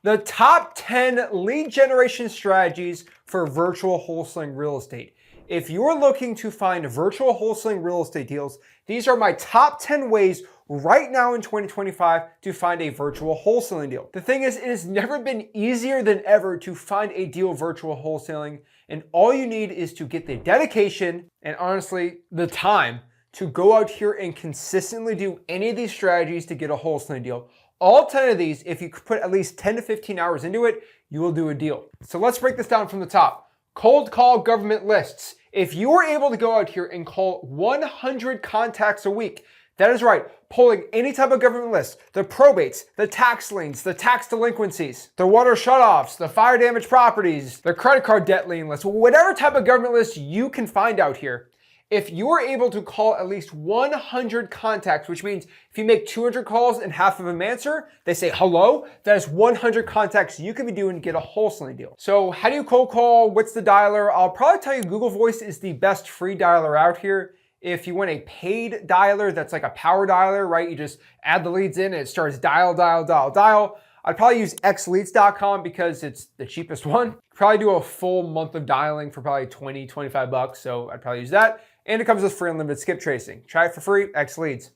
The top 10 lead generation strategies for virtual wholesaling real estate. If you're looking to find virtual wholesaling real estate deals, these are my top 10 ways right now in 2025 to find a virtual wholesaling deal. The thing is, it has never been easier than ever to find a deal virtual wholesaling, and all you need is to get the dedication and honestly, the time to go out here and consistently do any of these strategies to get a wholesaling deal. All 10 of these, if you put at least 10 to 15 hours into it, you will do a deal. So let's break this down from the top. Cold call government lists. If you are able to go out here and call 100 contacts a week, that is right, pulling any type of government list, the probates, the tax liens, the tax delinquencies, the water shutoffs, the fire damaged properties, the credit card debt lien list, whatever type of government list you can find out here. If you are able to call at least 100 contacts, which means if you make 200 calls and half of them answer, they say hello, that is 100 contacts you can be doing to get a wholesaling deal. So how do you cold call? What's the dialer? I'll probably tell you Google Voice is the best free dialer out here. If you want a paid dialer, that's like a power dialer, right? You just add the leads in and it starts dial, dial, dial, dial. I'd probably use xleads.com because it's the cheapest one. Probably do a full month of dialing for probably 20, 25 bucks. So I'd probably use that. And it comes with free unlimited skip tracing. Try it for free, xleads.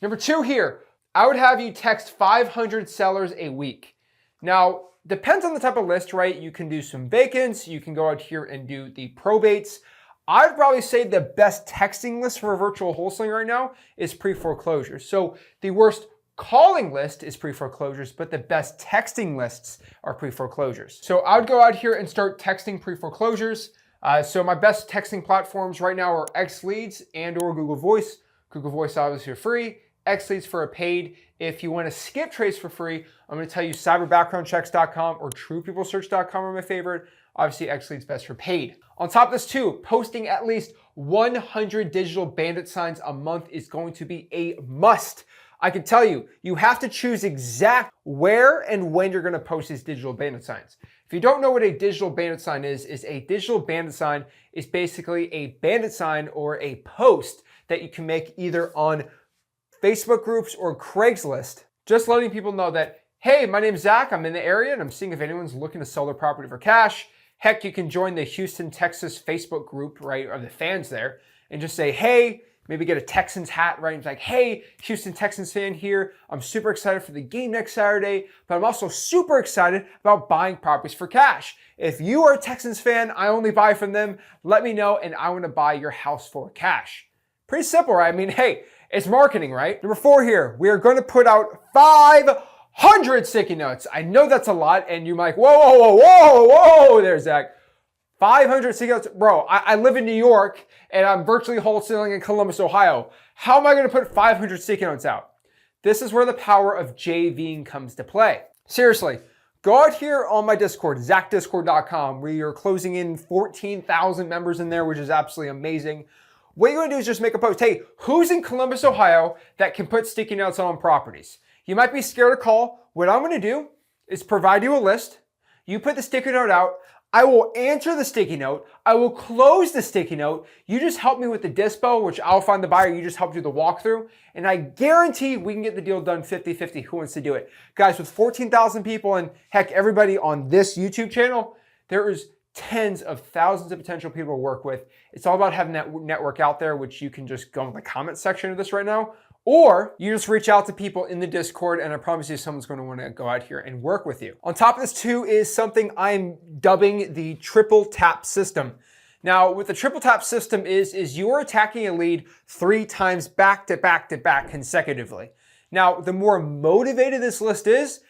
Number 2 here, I would have you text 500 sellers a week. Now, depends on the type of list, right? You can do some vacants, you can go out here and do the probates. I'd probably say the best texting list for virtual wholesaling right now is pre-foreclosures. So the worst calling list is pre-foreclosures, but the best texting lists are pre-foreclosures. So I would go out here and start texting pre-foreclosures. So my best texting platforms right now are xleads and or Google Voice. Google Voice obviously for free, xleads for a paid. If you want to skip trace for free, I'm going to tell you cyberbackgroundchecks.com or truepeoplesearch.com are my favorite. Obviously xleads best for paid. On top of this too, posting at least 100 digital bandit signs a month is going to be a must. I can tell you, you have to choose exact where and when you're going to post these digital bandit signs. If you don't know what a digital bandit sign is a digital bandit sign is basically a bandit sign or a post that you can make either on Facebook groups or Craigslist, just letting people know that, hey, my name's Zach, I'm in the area and I'm seeing if anyone's looking to sell their property for cash. Heck, you can join the Houston, Texas Facebook group, right, of the fans there and just say, hey, maybe get a Texans hat, right? It's like, hey, Houston Texans fan here. I'm super excited for the game next Saturday, but I'm also super excited about buying properties for cash. If you are a Texans fan, I only buy from them. Let me know, and I want to buy your house for cash. Pretty simple, right? I mean, hey, it's marketing, right? Number 4 here, we are going to put out 500 sticky notes. I know that's a lot, and you're like, whoa, whoa, whoa, whoa, whoa, there, Zach. 500 sticky notes. Bro, I live in New York and I'm virtually wholesaling in Columbus, Ohio. How am I going to put 500 sticky notes out? This is where the power of JVing comes to play. Seriously, go out here on my Discord, zachdiscord.com, where you're closing in 14,000 members in there, which is absolutely amazing. What you're going to do is just make a post. Hey, who's in Columbus, Ohio that can put sticky notes on properties? You might be scared to call. What I'm going to do is provide you a list. You put the sticky note out. I will answer the sticky note. I will close the sticky note. You just help me with the dispo, which I'll find the buyer. You just help do the walkthrough. And I guarantee we can get the deal done 50-50. Who wants to do it? Guys, with 14,000 people and heck, everybody on this YouTube channel, there is tens of thousands of potential people to work with. It's all about having that network out there, which you can just go in the comment section of this right now. Or you just reach out to people in the Discord and I promise you someone's going to want to go out here and work with you. On top of this too is something I'm dubbing the triple tap system. Now, what the triple tap system is you're attacking a lead 3 times back to back to back consecutively. Now, the more motivated this list is,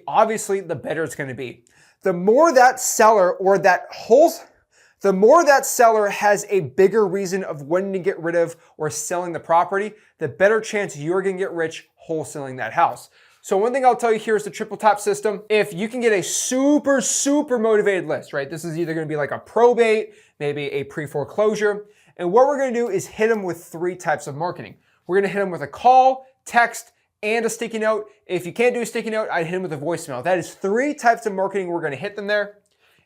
obviously the better it's going to be. The more that seller or the more that seller has a bigger reason of wanting to get rid of or selling the property, the better chance you're going to get rich wholesaling that house. So one thing I'll tell you here is the triple tap system. If you can get a super, super motivated list, right? This is either going to be like a probate, maybe a pre-foreclosure. And what we're going to do is hit them with 3 types of marketing. We're going to hit them with a call, text, and a sticky note. If you can't do a sticky note, I'd hit them with a voicemail. That is 3 types of marketing we're going to hit them there.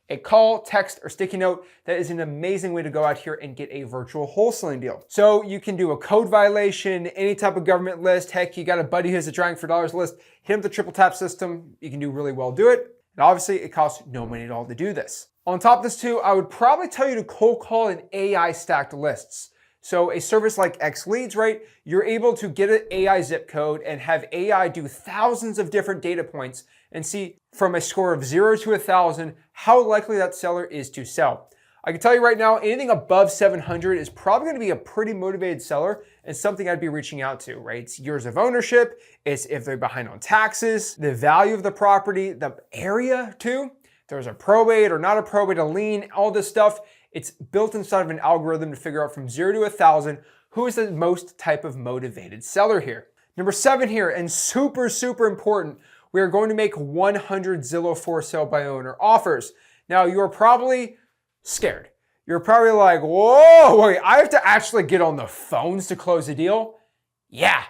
a call, text, or sticky note, that is an amazing way to go out here and get a virtual wholesaling deal. So you can do a code violation, any type of government list. Heck, you got a buddy who's a Drawing for Dollars list, hit him with the triple tap system. You can do really well, do it. And obviously it costs no money at all to do this. On top of this too, I would probably tell you to cold call in AI stacked lists. So a service like X Leads, right? You're able to get an AI zip code and have AI do thousands of different data points and see from a score of 0 to 1,000 how likely that seller is to sell. I can tell you right now, anything above 700 is probably going to be a pretty motivated seller and something I'd be reaching out to, right? It's years of ownership, it's if they're behind on taxes, the value of the property, the area too. If there's a probate or not a probate, a lien, all this stuff. It's built inside of an algorithm to figure out from 0 to 1,000 who is the most type of motivated seller here. Number 7 here, and super, super important, we are going to make 100 Zillow for sale by owner offers. Now you're probably scared. You're probably like, whoa, wait, I have to actually get on the phones to close a deal? Yeah,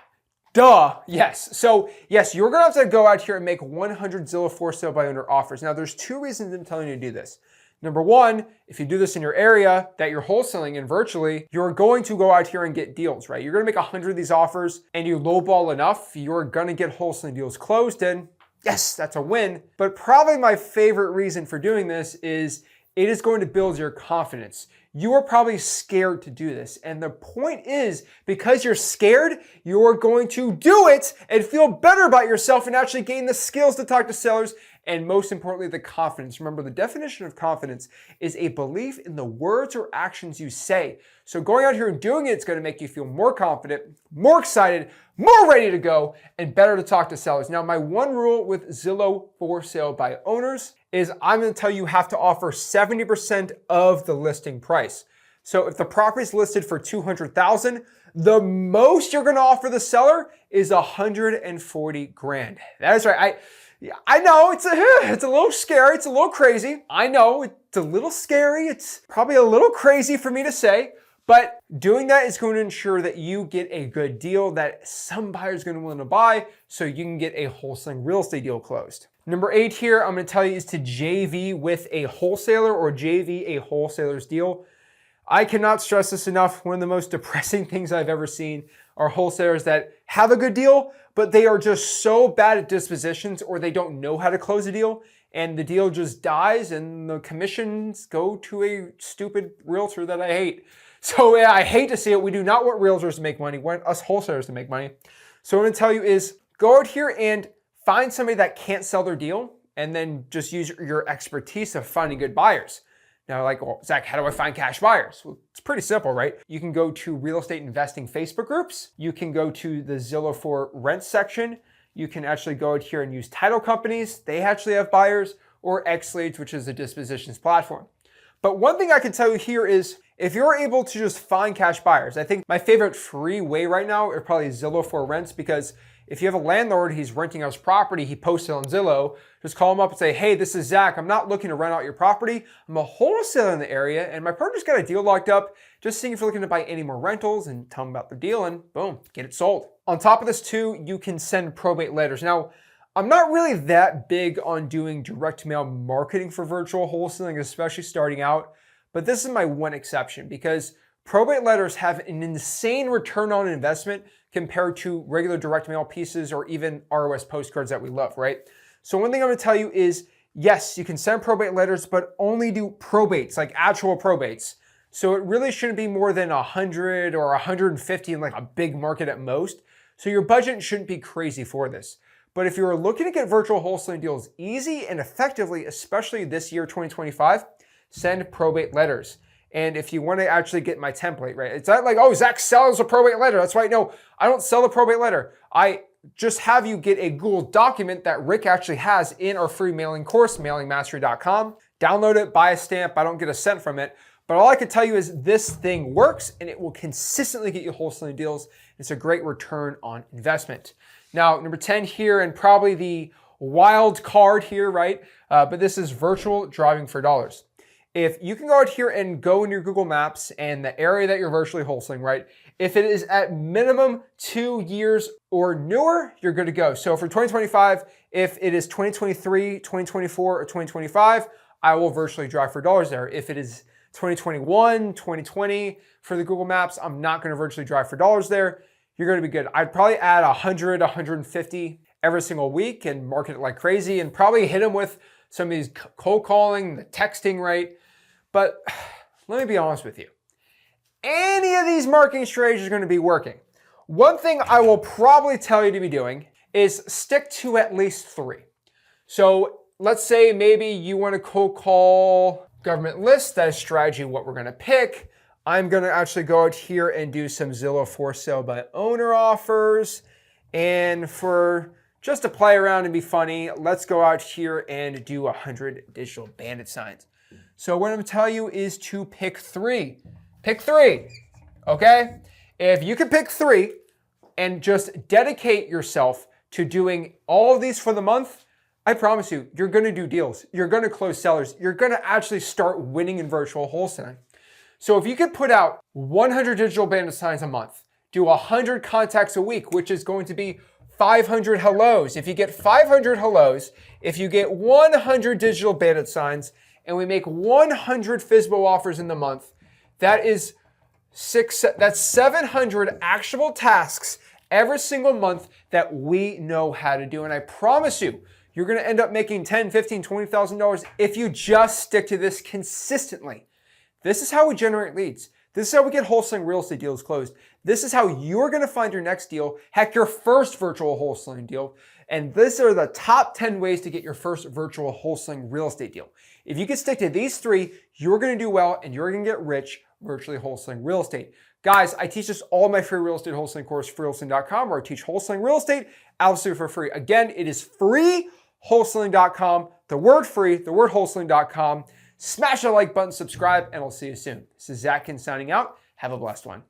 duh, yes. So yes, you're gonna have to go out here and make 100 Zillow for sale by owner offers. Now there's 2 reasons I'm telling you to do this. Number 1, if you do this in your area that you're wholesaling in virtually, you're going to go out here and get deals, right? You're gonna make 100 of these offers and you lowball enough, you're gonna get wholesaling deals closed, and yes, that's a win. But probably my favorite reason for doing this is it is going to build your confidence. You are probably scared to do this. And the point is, because you're scared, you're going to do it and feel better about yourself and actually gain the skills to talk to sellers. And most importantly, the confidence. Remember, the definition of confidence is a belief in the words or actions you say. So going out here and doing it's going to make you feel more confident, more excited, more ready to go, and better to talk to sellers. Now, my one rule with Zillow for sale by owners is I'm going to tell you have to offer 70% of the listing price. So if the property is listed for $200,000, the most you're going to offer the seller is $140,000. That is right. I know it's a little scary. It's a little crazy. I know it's a little scary. It's probably a little crazy for me to say, but doing that is going to ensure that you get a good deal that some buyer's going to be willing to buy so you can get a wholesaling real estate deal closed. Number 8 here, I'm going to tell you is to JV with a wholesaler or JV a wholesaler's deal. I cannot stress this enough. One of the most depressing things I've ever seen are wholesalers that have a good deal, but they are just so bad at dispositions or they don't know how to close a deal and the deal just dies and the commissions go to a stupid realtor that I hate. So yeah, I hate to see it. We do not want realtors to make money. We want us wholesalers to make money. So what I'm going to tell you is go out here and find somebody that can't sell their deal and then just use your expertise of finding good buyers. Now, like, well, Zach, how do I find cash buyers? Well, it's pretty simple, right? You can go to real estate investing Facebook groups. You can go to the Zillow for rent section. You can actually go out here and use title companies. They actually have buyers, or X Leads, which is a dispositions platform. But one thing I can tell you here is if you're able to just find cash buyers, I think my favorite free way right now is probably Zillow for rents, because if you have a landlord, he's renting out his property, he posts it on Zillow, just call him up and say, hey, this is Zach. I'm not looking to rent out your property. I'm a wholesaler in the area and my partner's got a deal locked up. Just seeing if you're looking to buy any more rentals, and tell them about the deal and boom, get it sold. On top of this too, you can send probate letters. Now, I'm not really that big on doing direct mail marketing for virtual wholesaling, especially starting out, but this is my one exception because probate letters have an insane return on investment compared to regular direct mail pieces or even ROS postcards that we love, right? So one thing I'm gonna tell you is, yes, you can send probate letters, but only do probates, like actual probates. So it really shouldn't be more than 100 or 150 in like a big market at most. So your budget shouldn't be crazy for this. But if you're looking to get virtual wholesaling deals easy and effectively, especially this year, 2025, send probate letters. And if you want to actually get my template, right? It's not like, oh, Zach sells a probate letter. That's right. No, I don't sell a probate letter. I just have you get a Google document that Rick actually has in our free mailing course, mailingmastery.com. Download it, buy a stamp. I don't get a cent from it. But all I can tell you is this thing works and it will consistently get you wholesaling deals. It's a great return on investment. Now, number 10 here, and probably the wild card here, right? But this is virtual driving for dollars. If you can go out here and go in your Google Maps and the area that you're virtually wholesaling, right? If it is at minimum 2 years or newer, you're good to go. So for 2025, if it is 2023, 2024, or 2025, I will virtually drive for dollars there. If it is 2021, 2020 for the Google Maps, I'm not going to virtually drive for dollars there. You're going to be good. I'd probably add 100, 150 every single week and market it like crazy and probably hit them with some of these cold calling, the texting, right? But let me be honest with you. Any of these marketing strategies are going to be working. One thing I will probably tell you to be doing is stick to at least 3. So let's say maybe you want to cold call government lists. That is strategy what we're going to pick. I'm going to actually go out here and do some Zillow for sale by owner offers. And for just to play around and be funny, let's go out here and do 100 digital bandit signs. So what I'm going to tell you is to pick 3. Pick 3, okay? If you can pick 3 and just dedicate yourself to doing all of these for the month, I promise you, you're going to do deals. You're going to close sellers. You're going to actually start winning in virtual wholesaling. So if you could put out 100 digital bandit signs a month, do 100 contacts a week, which is going to be 500 hellos. If you get 500 hellos, if you get 100 digital bandit signs, and we make 100 FSBO offers in the month, that's 700 actionable tasks every single month that we know how to do. And I promise you, you're going to end up making $10,000, $15,000, $20,000 if you just stick to this consistently. This is how we generate leads. This is how we get wholesaling real estate deals closed. This is how you're going to find your next deal, heck, your first virtual wholesaling deal. And these are the top 10 ways to get your first virtual wholesaling real estate deal. If you can stick to these 3, you're going to do well and you're going to get rich virtually wholesaling real estate. Guys, I teach this all in my free real estate wholesaling course, freewholesaling.com, where I teach wholesaling real estate absolutely for free. Again, it is freewholesaling.com, the word free, the word wholesaling.com. Smash that like button, subscribe, and I'll see you soon. This is Zach Ginn signing out. Have a blessed one.